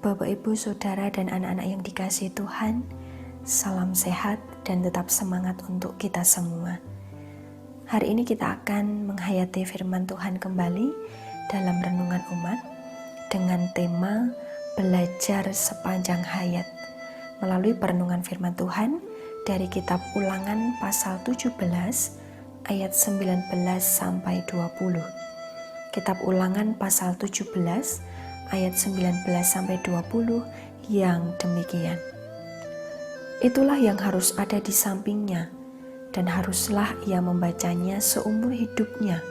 Bapak, Ibu, Saudara, dan anak-anak yang dikasihi Tuhan, salam sehat dan tetap semangat untuk kita semua. Hari ini kita akan menghayati firman Tuhan kembali dalam Renungan Umat dengan tema Belajar Sepanjang Hayat melalui perenungan firman Tuhan dari kitab Ulangan pasal 17 ayat 19 sampai 20. Kitab Ulangan pasal 17 ayat 19 sampai 20 yang demikian. Itulah yang harus ada di sampingnya, dan haruslah ia membacanya seumur hidupnya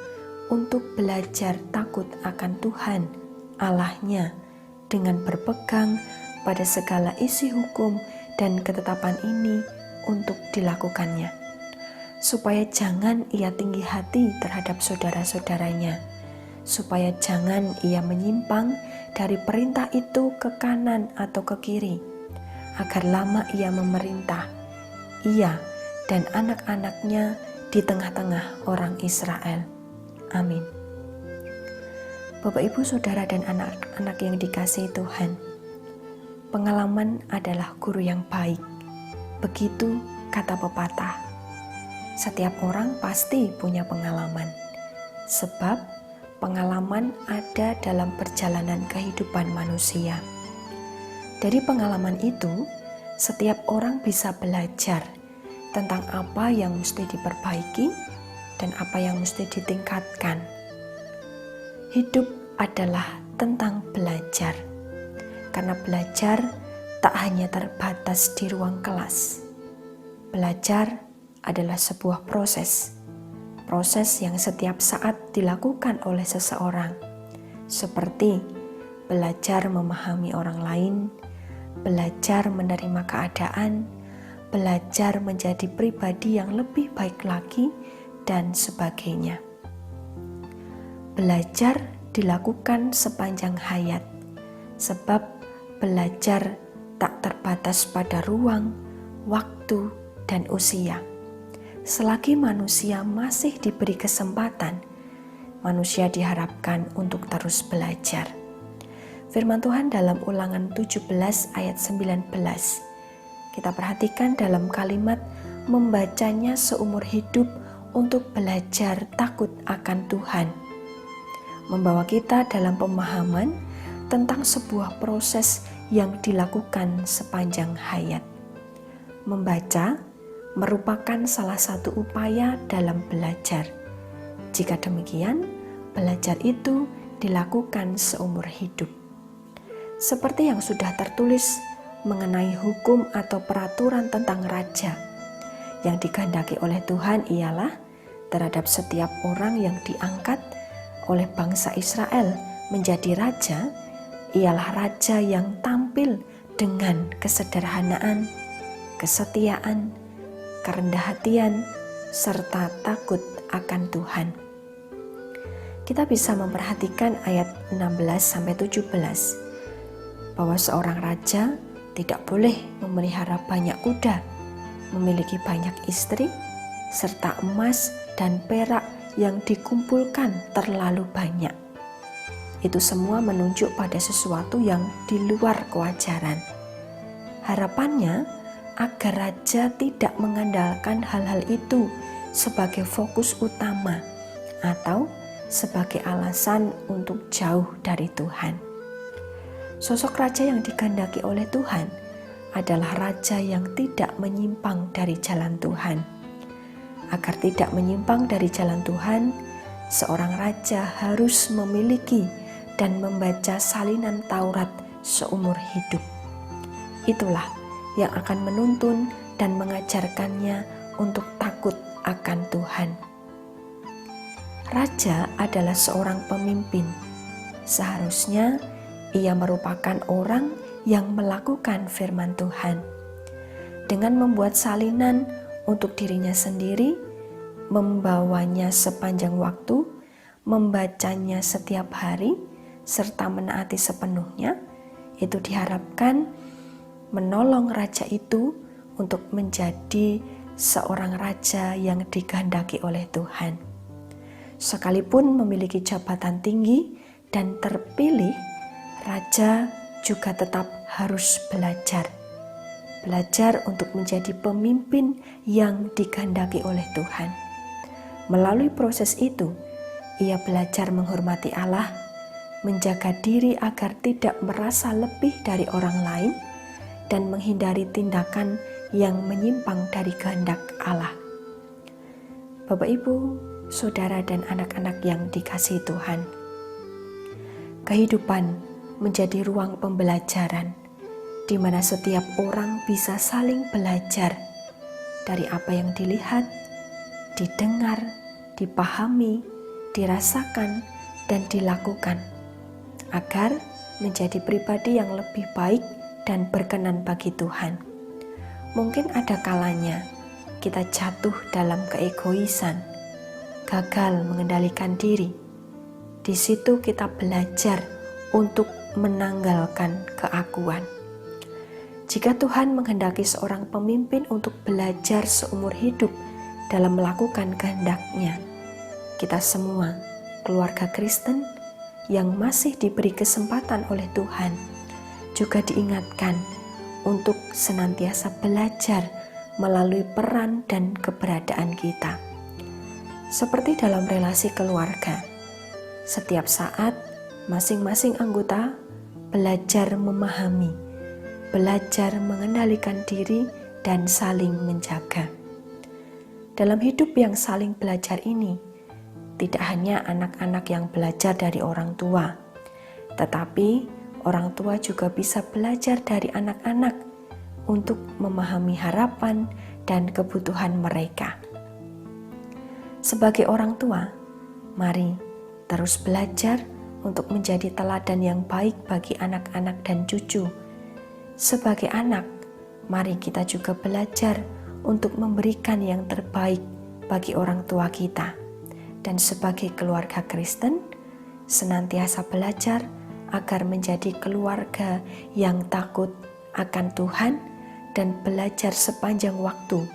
untuk belajar takut akan Tuhan Allahnya dengan berpegang pada segala isi hukum dan ketetapan ini untuk dilakukannya, supaya jangan ia tinggi hati terhadap saudara-saudaranya, supaya jangan ia menyimpang dari perintah itu ke kanan atau ke kiri, agar lama ia memerintah, ia dan anak-anaknya di tengah-tengah orang Israel. Amin. Bapak, Ibu, Saudara, dan anak-anak yang dikasihi Tuhan, pengalaman adalah guru yang baik. Begitu kata pepatah. Setiap orang pasti punya pengalaman, sebab pengalaman ada dalam perjalanan kehidupan manusia. Dari pengalaman itu, setiap orang bisa belajar tentang apa yang mesti diperbaiki dan apa yang mesti ditingkatkan. Hidup adalah tentang belajar, karena belajar tak hanya terbatas di ruang kelas. Belajar adalah sebuah proses yang setiap saat dilakukan oleh seseorang, seperti belajar memahami orang lain, belajar menerima keadaan, belajar menjadi pribadi yang lebih baik lagi, dan sebagainya. Belajar dilakukan sepanjang hayat, sebab belajar tak terbatas pada ruang, waktu, dan usia. Selagi manusia masih diberi kesempatan, manusia diharapkan untuk terus belajar. Firman Tuhan dalam Ulangan 17 ayat 19. Kita perhatikan dalam kalimat membacanya seumur hidup untuk belajar takut akan Tuhan. Membawa kita dalam pemahaman tentang sebuah proses yang dilakukan sepanjang hayat. Membaca merupakan salah satu upaya dalam belajar. Jika demikian, belajar itu dilakukan seumur hidup. Seperti yang sudah tertulis mengenai hukum atau peraturan tentang raja, yang dikehendaki oleh Tuhan ialah terhadap setiap orang yang diangkat oleh bangsa Israel menjadi raja, ialah raja yang tampil dengan kesederhanaan, kesetiaan, kerendah hatian, serta takut akan Tuhan. Kita bisa memperhatikan ayat 16-17 bahwa seorang raja tidak boleh memelihara banyak kuda, memiliki banyak istri, serta emas dan perak yang dikumpulkan terlalu banyak. Itu semua menunjuk pada sesuatu yang di luar kewajaran. Harapannya agar raja tidak mengandalkan hal-hal itu sebagai fokus utama atau sebagai alasan untuk jauh dari Tuhan. Sosok raja yang dikehendaki oleh Tuhan adalah raja yang tidak menyimpang dari jalan Tuhan. Agar tidak menyimpang dari jalan Tuhan, seorang raja harus memiliki dan membaca salinan Taurat seumur hidup. Itulah yang akan menuntun dan mengajarkannya untuk takut akan Tuhan. Raja adalah seorang pemimpin. Seharusnya ia merupakan orang yang melakukan firman Tuhan. Dengan membuat salinan untuk dirinya sendiri, membawanya sepanjang waktu, membacanya setiap hari, serta menaati sepenuhnya, itu diharapkan menolong raja itu untuk menjadi seorang raja yang dikehendaki oleh Tuhan. Sekalipun memiliki jabatan tinggi dan terpilih, raja juga tetap harus belajar. Belajar untuk menjadi pemimpin yang dikehendaki oleh Tuhan. Melalui proses itu, ia belajar menghormati Allah, menjaga diri agar tidak merasa lebih dari orang lain, dan menghindari tindakan yang menyimpang dari kehendak Allah. Bapak, Ibu, Saudara, dan anak-anak yang dikasihi Tuhan, kehidupan menjadi ruang pembelajaran di mana setiap orang bisa saling belajar dari apa yang dilihat, didengar, dipahami, dirasakan, dan dilakukan agar menjadi pribadi yang lebih baik dan berkenan bagi Tuhan. Mungkin ada kalanya kita jatuh dalam keegoisan, gagal mengendalikan diri. Di situ kita belajar untuk menanggalkan keakuan. Jika Tuhan menghendaki seorang pemimpin untuk belajar seumur hidup dalam melakukan kehendak-Nya, kita semua, keluarga Kristen yang masih diberi kesempatan oleh Tuhan, juga diingatkan untuk senantiasa belajar melalui peran dan keberadaan kita. Seperti dalam relasi keluarga, setiap saat masing-masing anggota belajar memahami, belajar mengendalikan diri, dan saling menjaga. Dalam hidup yang saling belajar ini, tidak hanya anak-anak yang belajar dari orang tua, tetapi orang tua juga bisa belajar dari anak-anak untuk memahami harapan dan kebutuhan mereka. Sebagai orang tua, mari terus belajar untuk menjadi teladan yang baik bagi anak-anak dan cucu. Sebagai anak, mari kita juga belajar untuk memberikan yang terbaik bagi orang tua kita. Dan sebagai keluarga Kristen, senantiasa belajar agar menjadi keluarga yang takut akan Tuhan dan belajar sepanjang waktu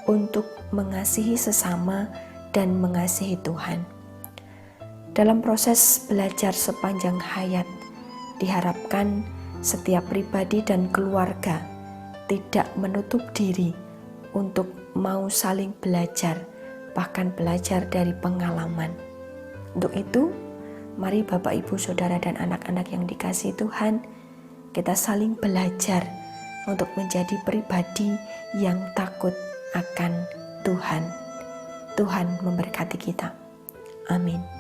untuk mengasihi sesama dan mengasihi Tuhan. Dalam proses belajar sepanjang hayat, diharapkan setiap pribadi dan keluarga tidak menutup diri untuk mau saling belajar, bahkan belajar dari pengalaman. Untuk itu, mari Bapak, Ibu, Saudara, dan anak-anak yang dikasihi Tuhan, kita saling belajar untuk menjadi pribadi yang takut akan Tuhan. Tuhan memberkati kita. Amin.